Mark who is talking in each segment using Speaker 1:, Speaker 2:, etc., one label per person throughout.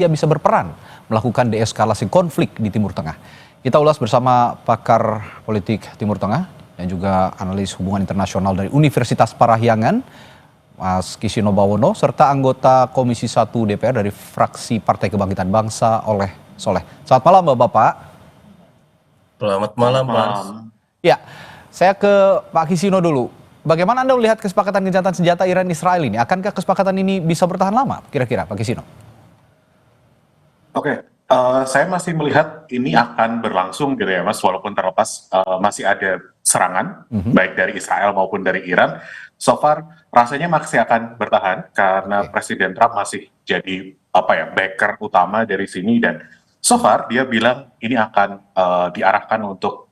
Speaker 1: Dia bisa berperan melakukan deeskalasi konflik di Timur Tengah. Kita ulas bersama pakar politik Timur Tengah dan juga analis hubungan internasional dari Universitas Parahyangan, Mas Kisino Bawono, serta anggota Komisi 1 DPR dari fraksi Partai Kebangkitan Bangsa Oleh Soleh. Selamat malam Bapak-Bapak.
Speaker 2: Selamat malam Mas.
Speaker 1: Ya, saya ke Pak Kisino dulu. Bagaimana Anda melihat kesepakatan gencatan senjata Iran-Israel ini? Akankah kesepakatan ini bisa bertahan lama kira-kira Pak Kisino?
Speaker 3: Oke, saya masih melihat ini akan berlangsung gitu ya Mas, walaupun terlepas masih ada serangan, baik dari Israel maupun dari Iran. So far rasanya masih akan bertahan karena Presiden Trump masih jadi backer utama dari sini, dan so far dia bilang ini akan diarahkan untuk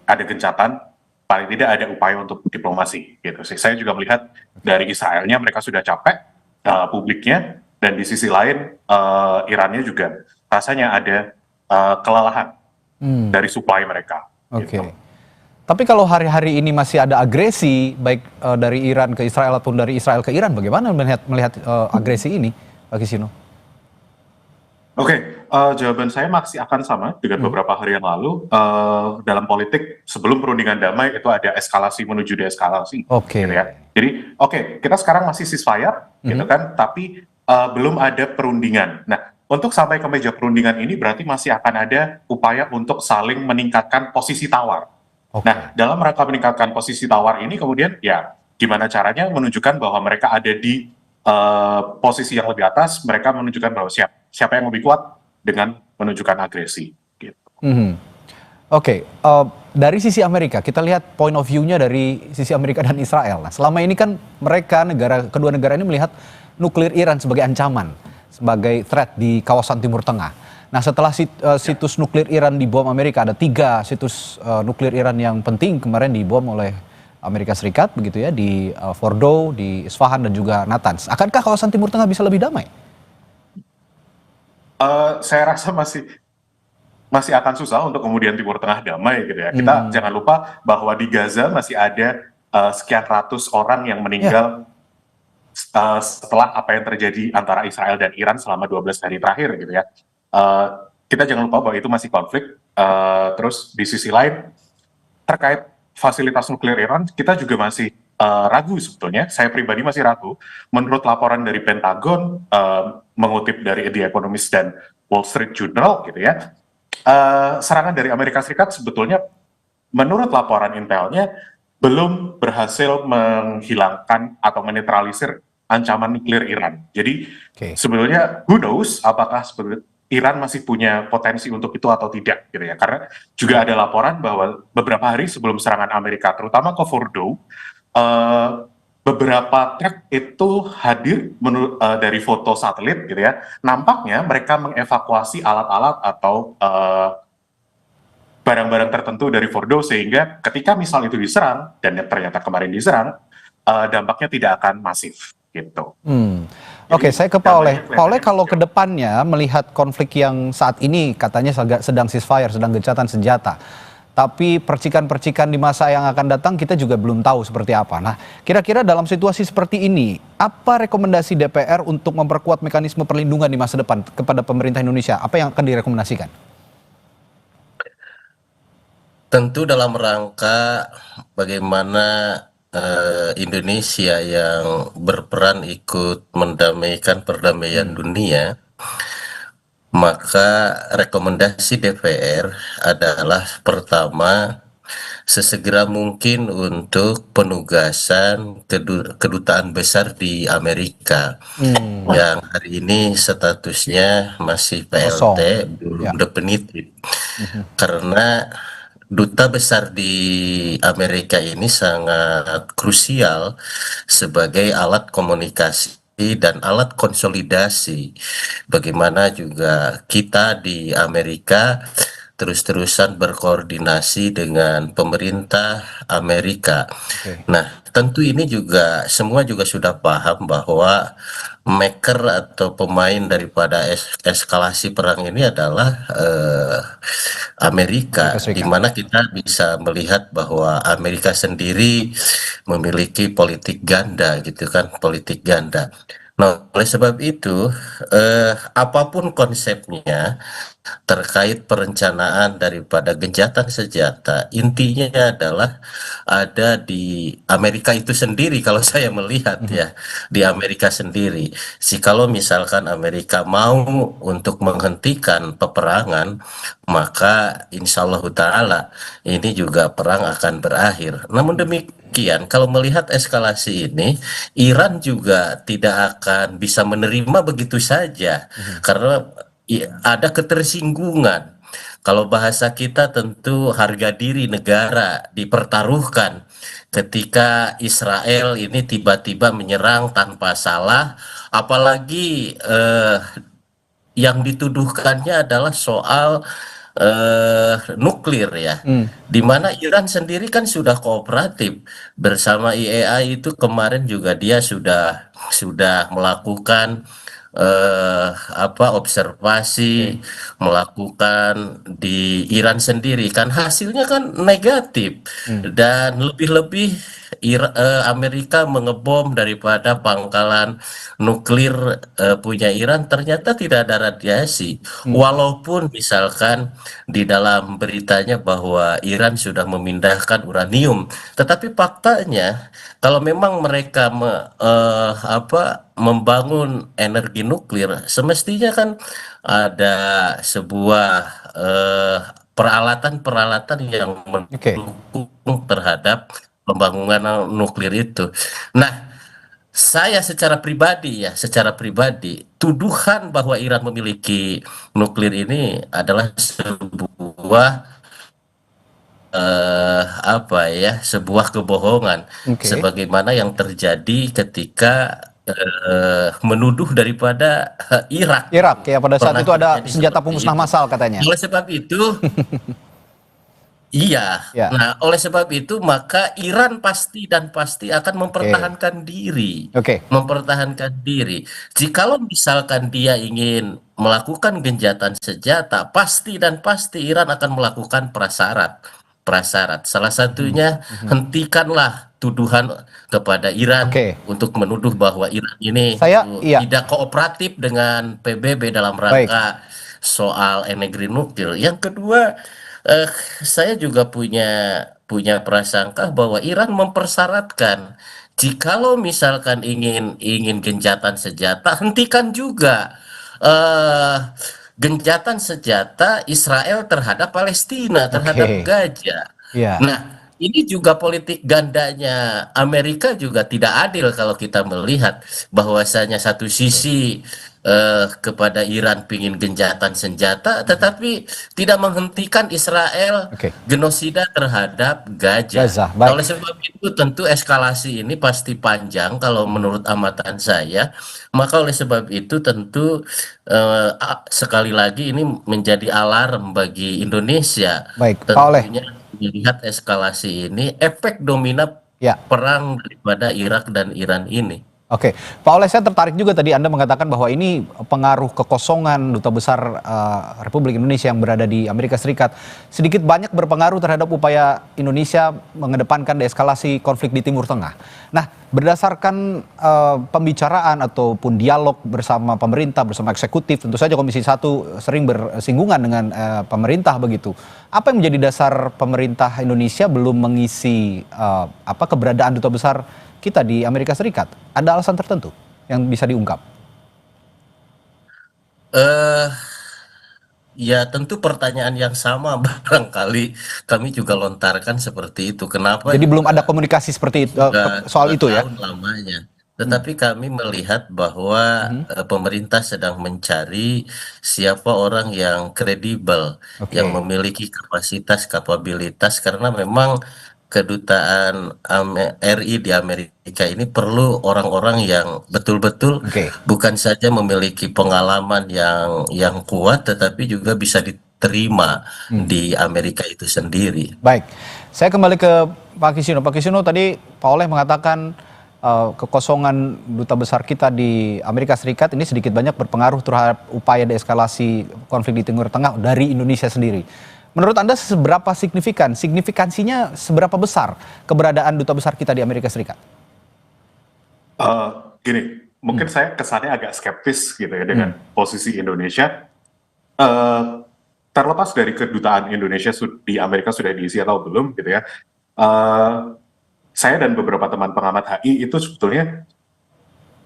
Speaker 3: ada gencatan, paling tidak ada upaya untuk diplomasi gitu sih. Saya juga melihat dari Israelnya mereka sudah capek, publiknya. Dan di sisi lain, Irannya juga rasanya ada kelelahan dari supply mereka.
Speaker 1: Oke.
Speaker 3: Gitu.
Speaker 1: Tapi kalau hari-hari ini masih ada agresi, baik dari Iran ke Israel ataupun dari Israel ke Iran, bagaimana melihat agresi ini, Pak Kisino?
Speaker 3: Oke, jawaban saya masih akan sama dengan beberapa hari yang lalu. Dalam politik, sebelum perundingan damai itu ada eskalasi menuju deeskalasi.
Speaker 1: Oke.
Speaker 3: Gitu ya. Jadi, kita sekarang masih ceasefire, gitu kan, tapi belum ada perundingan. Nah, untuk sampai ke meja perundingan ini berarti masih akan ada upaya untuk saling meningkatkan posisi tawar. Nah, dalam rangka meningkatkan posisi tawar ini kemudian ya gimana caranya menunjukkan bahwa mereka ada di posisi yang lebih atas, mereka menunjukkan bahwa siapa yang lebih kuat dengan menunjukkan agresi. Gitu.
Speaker 1: Oke, dari sisi Amerika, kita lihat point of view-nya dari sisi Amerika dan Israel. Nah, selama ini kan mereka, kedua negara ini melihat nuklir Iran sebagai ancaman, sebagai threat di kawasan Timur Tengah. Nah, setelah situs nuklir Iran dibom Amerika, ada 3 situs nuklir Iran yang penting kemarin dibom oleh Amerika Serikat, begitu ya, di Fordow, di Isfahan, dan juga Natanz. Akankah kawasan Timur Tengah bisa lebih damai?
Speaker 3: Saya rasa masih akan susah untuk kemudian Timur Tengah damai gitu ya. Kita jangan lupa bahwa di Gaza masih ada sekian ratus orang yang meninggal setelah apa yang terjadi antara Israel dan Iran selama 12 hari terakhir gitu ya. Kita jangan lupa bahwa itu masih konflik. Terus di sisi lain terkait fasilitas nuklir Iran, kita juga masih ragu sebetulnya. Saya pribadi masih ragu. Menurut laporan dari Pentagon, mengutip dari The Economist dan Wall Street Journal gitu ya, serangan dari Amerika Serikat sebetulnya menurut laporan intelnya belum berhasil menghilangkan atau menetralisir ancaman nuklir Iran. Jadi sebetulnya who knows apakah Iran masih punya potensi untuk itu atau tidak gitu ya. Karena juga ada laporan bahwa beberapa hari sebelum serangan Amerika terutama ke Fordow, beberapa truk itu hadir dari foto satelit gitu ya. Nampaknya mereka mengevakuasi alat-alat atau barang-barang tertentu dari Fordow, sehingga ketika misal itu diserang dan ternyata kemarin diserang, dampaknya tidak akan masif gitu.
Speaker 1: Oke, saya ke Pak Oleh. Pak Oleh, kalau ke depannya melihat konflik yang saat ini katanya sedang ceasefire, sedang gencatan senjata, tapi percikan-percikan di masa yang akan datang kita juga belum tahu seperti apa. Nah, kira-kira dalam situasi seperti ini, apa rekomendasi DPR untuk memperkuat mekanisme perlindungan di masa depan kepada pemerintah Indonesia? Apa yang akan direkomendasikan?
Speaker 2: Tentu dalam rangka bagaimana Indonesia yang berperan ikut mendamaikan perdamaian dunia, maka rekomendasi DPR adalah pertama, sesegera mungkin untuk penugasan kedutaan besar di Amerika yang hari ini statusnya masih PLT, belum definitif. Karena duta besar di Amerika ini sangat krusial sebagai alat komunikasi dan alat konsolidasi. Bagaimana juga kita di Amerika terus-terusan berkoordinasi dengan pemerintah Amerika. Nah, tentu ini juga semua juga sudah paham bahwa maker atau pemain daripada eskalasi perang ini adalah Amerika, di mana kita bisa melihat bahwa Amerika sendiri memiliki politik ganda gitu kan, politik ganda. Nah, oleh sebab itu, apapun konsepnya terkait perencanaan daripada gencatan senjata, intinya adalah ada di Amerika itu sendiri kalau saya melihat ya, di Amerika sendiri. Kalau misalkan Amerika mau untuk menghentikan peperangan, maka insya Allah Ta'ala ini juga perang akan berakhir. Namun demikian, kalau melihat eskalasi ini, Iran juga tidak akan bisa menerima begitu saja, karena ada ketersinggungan. Kalau bahasa kita tentu harga diri negara dipertaruhkan ketika Israel ini tiba-tiba menyerang tanpa salah, apalagi yang dituduhkannya adalah soal nuklir ya, di mana Iran sendiri kan sudah kooperatif bersama IAEA. Itu kemarin juga dia sudah melakukan observasi, melakukan di Iran sendiri, kan hasilnya kan negatif. Dan lebih-lebih Amerika mengebom daripada pangkalan nuklir punya Iran, ternyata tidak ada radiasi. Walaupun misalkan di dalam beritanya bahwa Iran sudah memindahkan uranium, tetapi faktanya kalau memang mereka membangun energi nuklir, semestinya kan ada sebuah peralatan-peralatan yang
Speaker 1: Oke.
Speaker 2: mendukung terhadap pembangunan nuklir itu. Nah, saya secara pribadi, tuduhan bahwa Iran memiliki nuklir ini adalah sebuah sebuah kebohongan,
Speaker 1: Oke.
Speaker 2: sebagaimana yang terjadi ketika menuduh daripada Irak.
Speaker 1: Irak ya, pada saat
Speaker 2: Pernah
Speaker 1: itu ada
Speaker 2: terjadi
Speaker 1: senjata
Speaker 2: seperti
Speaker 1: pemusnah
Speaker 2: itu.
Speaker 1: massal katanya.
Speaker 2: Oleh sebab itu, iya.
Speaker 1: Ya.
Speaker 2: Nah, oleh sebab itu maka Iran pasti akan mempertahankan diri.
Speaker 1: Oke.
Speaker 2: Mempertahankan diri. Jikalau misalkan dia ingin melakukan gencatan senjata, pasti Iran akan melakukan prasyarat. Salah satunya, hentikanlah tuduhan kepada Iran
Speaker 1: Oke.
Speaker 2: untuk menuduh bahwa Iran ini
Speaker 1: Iya.
Speaker 2: tidak kooperatif dengan PBB dalam
Speaker 1: Baik.
Speaker 2: rangka soal energi nuklir. Yang kedua, eh, saya juga punya prasangka bahwa Iran mempersyaratkan, jikalau misalkan ingin gencatan senjata, hentikan juga eh gencatan senjata Israel terhadap Palestina, terhadap
Speaker 1: Oke.
Speaker 2: Gaza.
Speaker 1: Iya.
Speaker 2: Nah, ini juga politik gandanya Amerika juga tidak adil kalau kita melihat bahwasanya satu sisi kepada Iran pingin gencatan senjata, tetapi tidak menghentikan Israel
Speaker 1: Oke.
Speaker 2: genosida terhadap Gaza.
Speaker 1: Gaza, baik.
Speaker 2: Oleh sebab itu tentu eskalasi ini pasti panjang kalau menurut amatan saya. Maka oleh sebab itu tentu sekali lagi ini menjadi alarm bagi Indonesia.
Speaker 1: Baik, Pak Oleh.
Speaker 2: Tentunya melihat eskalasi ini efek dominan
Speaker 1: Ya.
Speaker 2: perang daripada Irak dan Iran ini.
Speaker 1: Oke, Pak Oleh, saya tertarik juga tadi Anda mengatakan bahwa ini pengaruh kekosongan Duta Besar Republik Indonesia yang berada di Amerika Serikat sedikit banyak berpengaruh terhadap upaya Indonesia mengedepankan deeskalasi konflik di Timur Tengah. Nah, berdasarkan pembicaraan ataupun dialog bersama pemerintah, bersama eksekutif, tentu saja Komisi 1 sering bersinggungan dengan pemerintah begitu. Apa yang menjadi dasar pemerintah Indonesia belum mengisi keberadaan Duta Besar kita di Amerika Serikat? Ada alasan tertentu yang bisa diungkap?
Speaker 2: Ya tentu pertanyaan yang sama barangkali kami juga lontarkan seperti itu. Kenapa?
Speaker 1: Jadi belum ada komunikasi seperti itu, soal itu ya?
Speaker 2: Tahun lamanya. Tetapi kami melihat bahwa pemerintah sedang mencari siapa orang yang kredibel,
Speaker 1: Oke.
Speaker 2: yang memiliki kapabilitas, karena memang kedutaan RI di Amerika ini perlu orang-orang yang betul-betul
Speaker 1: Oke.
Speaker 2: bukan saja memiliki pengalaman yang kuat, tetapi juga bisa diterima di Amerika itu sendiri.
Speaker 1: Baik, saya kembali ke Pak Kisino. Pak Kisino, tadi Pak Oleh mengatakan kekosongan Duta Besar kita di Amerika Serikat ini sedikit banyak berpengaruh terhadap upaya deeskalasi konflik di Timur Tengah dari Indonesia sendiri. Menurut Anda seberapa signifikan? Signifikansinya seberapa besar keberadaan Duta Besar kita di Amerika Serikat?
Speaker 3: Gini, mungkin saya kesannya agak skeptis gitu ya dengan posisi Indonesia. Eh, Terlepas dari kedutaan Indonesia di Amerika sudah diisi atau belum gitu ya. Eh, saya dan beberapa teman pengamat HI itu sebetulnya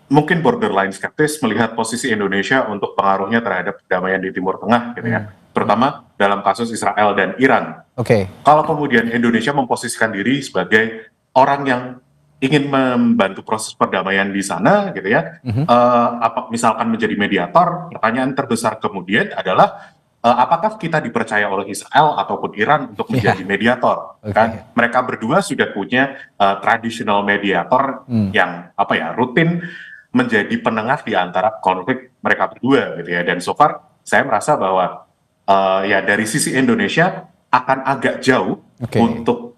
Speaker 3: mungkin borderline skeptis melihat posisi Indonesia untuk pengaruhnya terhadap perdamaian di Timur Tengah gitu ya, terutama dalam kasus Israel dan Iran.
Speaker 1: Oke.
Speaker 3: Kalau kemudian Indonesia memposisikan diri sebagai orang yang ingin membantu proses perdamaian di sana gitu ya, misalkan menjadi mediator, pertanyaan terbesar kemudian adalah apakah kita dipercaya oleh Israel ataupun Iran untuk menjadi mediator? Kan mereka berdua sudah punya traditional mediator yang rutin menjadi penengah di antara konflik mereka berdua gitu ya. Dan so far saya merasa bahwa ya dari sisi Indonesia akan agak jauh untuk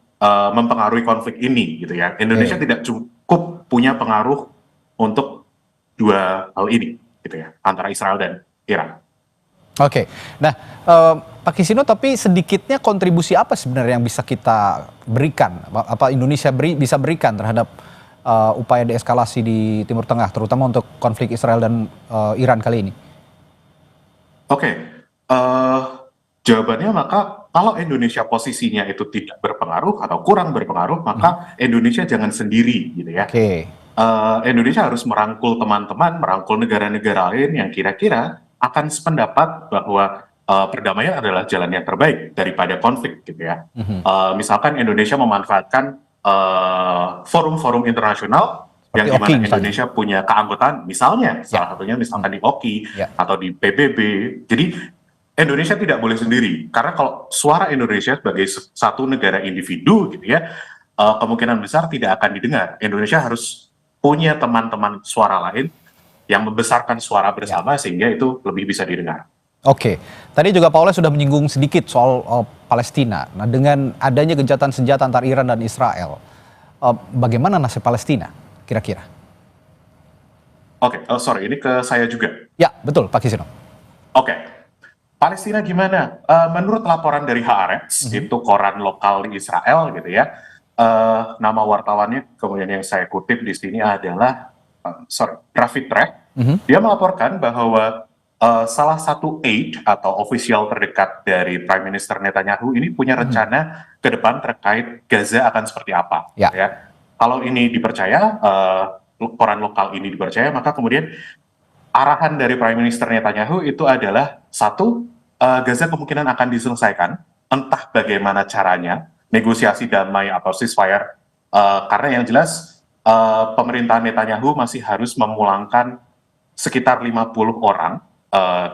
Speaker 3: mempengaruhi konflik ini gitu ya. Indonesia tidak cukup punya pengaruh untuk dua hal ini gitu ya, antara Israel dan Iran.
Speaker 1: Oke, nah Pak Kisino, tapi sedikitnya kontribusi apa sebenarnya yang bisa kita berikan, apa Indonesia bisa berikan terhadap upaya deeskalasi di Timur Tengah, terutama untuk konflik Israel dan Iran kali ini?
Speaker 3: Oke, jawabannya maka kalau Indonesia posisinya itu tidak berpengaruh atau kurang berpengaruh, maka Indonesia jangan sendiri gitu ya. Indonesia harus merangkul teman-teman, merangkul negara-negara lain yang kira-kira akan sependapat bahwa perdamaian adalah jalan yang terbaik daripada konflik gitu ya. Misalkan Indonesia memanfaatkan forum-forum internasional yang dimana Indonesia punya keanggotaan, misalnya salah satunya misalkan di OKI atau di PBB. Jadi Indonesia tidak boleh sendiri, karena kalau suara Indonesia sebagai satu negara individu gitu ya, kemungkinan besar tidak akan didengar. Indonesia harus punya teman-teman suara lain yang membesarkan suara bersama sehingga itu lebih bisa didengar.
Speaker 1: Oke, tadi juga Pak Oleh sudah menyinggung sedikit soal Palestina. Nah, dengan adanya gencatan senjata antar Iran dan Israel, bagaimana nasib Palestina kira-kira?
Speaker 3: Oke, sorry, ini ke saya juga.
Speaker 1: Ya, betul Pak Kisino.
Speaker 3: Oke, Palestina gimana? Menurut laporan dari Haaretz, itu koran lokal di Israel gitu ya, nama wartawannya kemudian yang saya kutip di sini adalah Ravid Trek. Dia melaporkan bahwa salah satu aide atau official terdekat dari Prime Minister Netanyahu ini punya rencana ke depan terkait Gaza akan seperti apa. Ya. Kalau ini dipercaya, koran lokal ini dipercaya, maka kemudian arahan dari Prime Minister Netanyahu itu adalah satu, Gaza kemungkinan akan diselesaikan, entah bagaimana caranya, negosiasi damai atau ceasefire, karena yang jelas pemerintahan Netanyahu masih harus memulangkan sekitar 50 orang,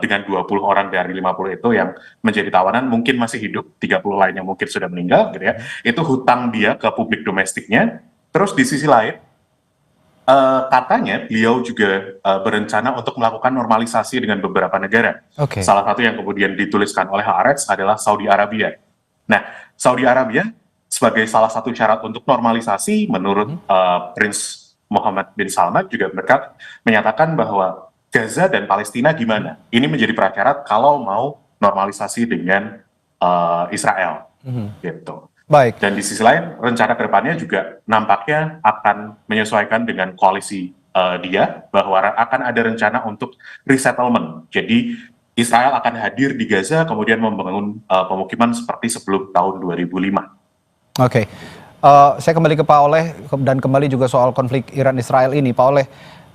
Speaker 3: dengan 20 orang dari 50 itu yang menjadi tawanan mungkin masih hidup, 30 lainnya mungkin sudah meninggal gitu ya. Itu hutang dia ke publik domestiknya. Terus di sisi lain, katanya beliau juga berencana untuk melakukan normalisasi dengan beberapa negara. Salah satu yang kemudian dituliskan oleh Haaretz adalah Saudi Arabia. Nah, Saudi Arabia sebagai salah satu syarat untuk normalisasi menurut Prince Mohammed bin Salman juga mereka menyatakan bahwa Gaza dan Palestina gimana? Ini menjadi prasyarat kalau mau normalisasi dengan Israel, gitu.
Speaker 1: Baik.
Speaker 3: Dan di sisi lain, rencana kedepannya juga nampaknya akan menyesuaikan dengan koalisi dia, bahwa akan ada rencana untuk resettlement. Jadi Israel akan hadir di Gaza, kemudian membangun pemukiman seperti sebelum tahun 2005.
Speaker 1: Oke. Saya kembali ke Pak Oleh dan kembali juga soal konflik Iran-Israel ini. Pak Oleh,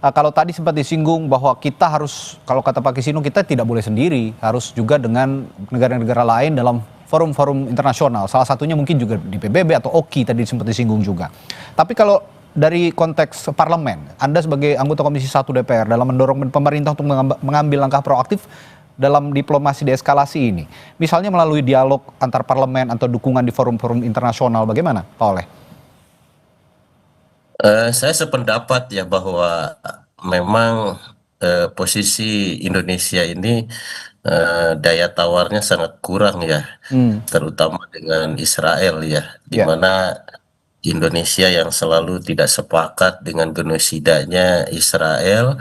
Speaker 1: kalau tadi sempat disinggung bahwa kita harus, kalau kata Pak Kisino, kita tidak boleh sendiri, harus juga dengan negara-negara lain dalam forum-forum internasional. Salah satunya mungkin juga di PBB atau OKI tadi sempat disinggung juga. Tapi kalau dari konteks parlemen, Anda sebagai anggota Komisi 1 DPR dalam mendorong pemerintah untuk mengambil langkah proaktif dalam diplomasi deeskalasi ini, misalnya melalui dialog antar parlemen atau dukungan di forum-forum internasional, bagaimana Pak Oleh?
Speaker 2: Saya sependapat ya bahwa memang posisi Indonesia ini daya tawarnya sangat kurang ya, terutama dengan Israel ya, di mana Indonesia yang selalu tidak sepakat dengan genosidanya Israel,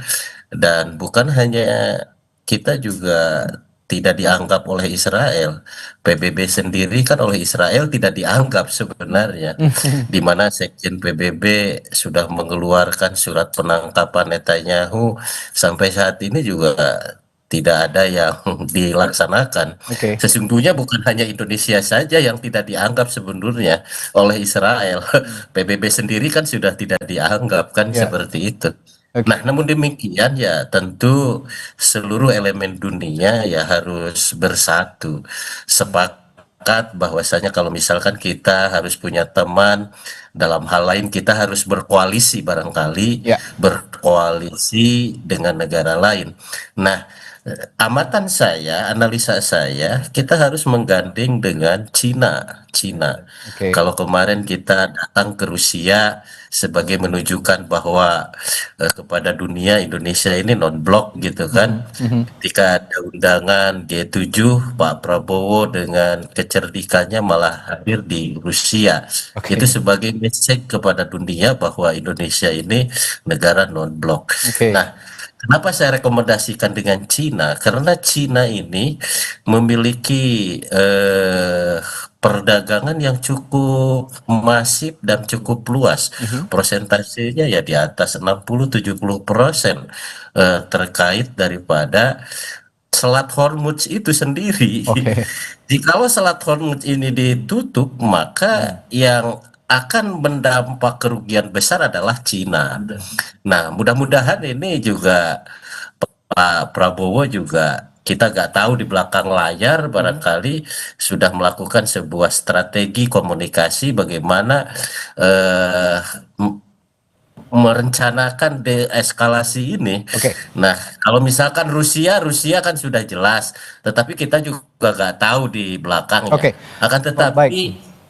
Speaker 2: dan bukan hanya kita juga tidak dianggap oleh Israel. PBB sendiri kan oleh Israel tidak dianggap sebenarnya. Di mana Sekjen PBB sudah mengeluarkan surat penangkapan Netanyahu, sampai saat ini juga tidak ada yang dilaksanakan.
Speaker 1: Oke.
Speaker 2: Sesungguhnya bukan hanya Indonesia saja yang tidak dianggap sebenarnya oleh Israel. PBB sendiri kan sudah tidak dianggap kan,
Speaker 1: Ya.
Speaker 2: seperti itu.
Speaker 1: Oke.
Speaker 2: Nah, namun demikian ya tentu seluruh elemen dunia ya harus bersatu, sepakat bahwasanya kalau misalkan kita harus punya teman, dalam hal lain kita harus berkoalisi, barangkali
Speaker 1: Ya.
Speaker 2: berkoalisi dengan negara lain. Nah, amatan saya, analisa saya, kita harus menggandeng dengan Cina.
Speaker 1: Oke.
Speaker 2: Kalau kemarin kita datang ke Rusia sebagai menunjukkan bahwa kepada dunia Indonesia ini non-blok gitu kan. Ketika ada undangan G7, Pak Prabowo dengan kecerdikannya malah hadir di Rusia.
Speaker 1: Oke.
Speaker 2: Itu sebagai message kepada dunia bahwa Indonesia ini negara non-blok.
Speaker 1: Oke.
Speaker 2: Nah, kenapa saya rekomendasikan dengan Cina? Karena Cina ini memiliki perdagangan yang cukup masif dan cukup luas. Prosentasenya ya di atas 60-70% terkait daripada Selat Hormuz itu sendiri.
Speaker 1: Oke.
Speaker 2: Jikalau Selat Hormuz ini ditutup, maka yang akan mendampak kerugian besar adalah Cina. Nah, mudah-mudahan ini juga Pak Prabowo juga, kita nggak tahu di belakang layar barangkali sudah melakukan sebuah strategi komunikasi bagaimana eh, merencanakan deeskalasi ini.
Speaker 1: Oke.
Speaker 2: Nah, kalau misalkan Rusia kan sudah jelas, tetapi kita juga nggak tahu di belakangnya.
Speaker 1: Oke.
Speaker 2: Akan
Speaker 1: Baik.
Speaker 2: tetapi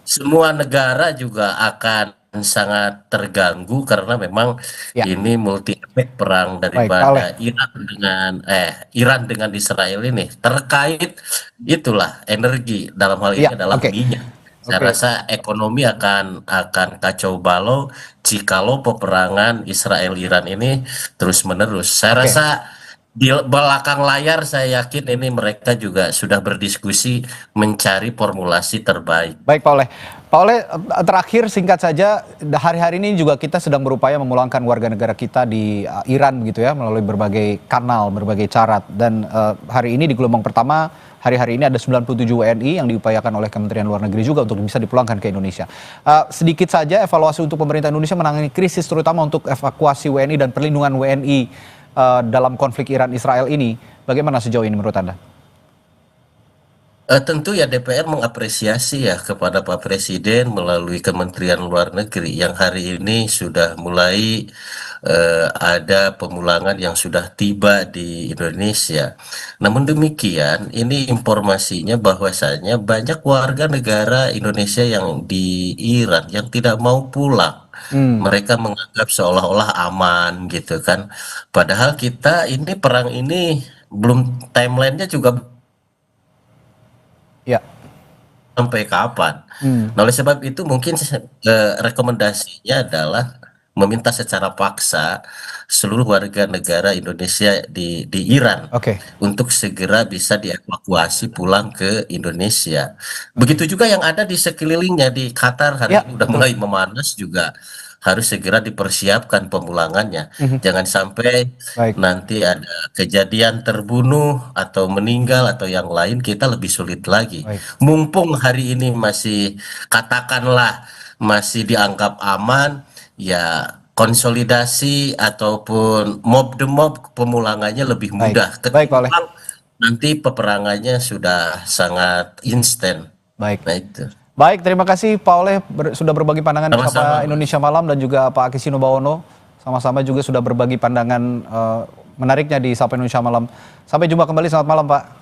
Speaker 2: semua negara juga akan sangat terganggu karena memang
Speaker 1: Ya.
Speaker 2: ini multi efek perang
Speaker 1: Baik, Pak
Speaker 2: daripada Iran dengan Israel ini terkait itulah energi, dalam hal ini
Speaker 1: Ya.
Speaker 2: adalah
Speaker 1: Oke.
Speaker 2: minyak. Saya
Speaker 1: Oke.
Speaker 2: rasa ekonomi akan kacau balau jikalau peperangan Israel-Iran ini terus menerus. Saya
Speaker 1: Oke.
Speaker 2: rasa di belakang layar saya yakin ini mereka juga sudah berdiskusi mencari formulasi terbaik.
Speaker 1: Baik, Pak Oleh. Pak Oleh, terakhir singkat saja, hari-hari ini juga kita sedang berupaya memulangkan warga negara kita di Iran begitu ya, melalui berbagai kanal, berbagai cara. Dan hari ini di gelombang pertama, hari-hari ini ada 97 WNI yang diupayakan oleh Kementerian Luar Negeri juga untuk bisa dipulangkan ke Indonesia. Sedikit saja evaluasi untuk pemerintah Indonesia menangani krisis, terutama untuk evakuasi WNI dan perlindungan WNI dalam konflik Iran-Israel ini. Bagaimana sejauh ini menurut Anda?
Speaker 2: Tentu ya DPR mengapresiasi ya kepada Pak Presiden melalui Kementerian Luar Negeri yang hari ini sudah mulai ada pemulangan yang sudah tiba di Indonesia. Namun demikian, ini informasinya bahwasanya banyak warga negara Indonesia yang di Iran yang tidak mau pulang. Mereka menganggap seolah-olah aman gitu kan. Padahal kita ini perang ini belum, timelinenya juga
Speaker 1: Ya.
Speaker 2: sampai kapan. Nah, oleh sebab itu mungkin rekomendasinya adalah meminta secara paksa seluruh warga negara Indonesia di Iran
Speaker 1: Oke.
Speaker 2: untuk segera bisa dievakuasi pulang ke Indonesia. Begitu juga yang ada di sekelilingnya di Qatar hari
Speaker 1: Ya,
Speaker 2: ini udah mulai memanas juga, harus segera dipersiapkan pemulangannya. Jangan sampai
Speaker 1: Baik.
Speaker 2: nanti ada kejadian terbunuh atau meninggal atau yang lain, kita lebih sulit lagi.
Speaker 1: Baik.
Speaker 2: Mumpung hari ini masih katakanlah masih dianggap aman, ya konsolidasi ataupun mob the mob pemulangannya lebih
Speaker 1: Baik.
Speaker 2: mudah.
Speaker 1: Baik, Pak Oleh.
Speaker 2: Ketimbang nanti peperangannya sudah sangat instan.
Speaker 1: Baik.
Speaker 2: Nah itu.
Speaker 1: Baik, terima kasih Pak Oleh sudah berbagi pandangan di
Speaker 2: Sama-sama,
Speaker 1: Sapa
Speaker 2: Mas.
Speaker 1: Indonesia Malam, dan juga Pak Akisino Bawono sama-sama juga sudah berbagi pandangan menariknya di Sapa Indonesia Malam. Sampai jumpa kembali, selamat malam Pak.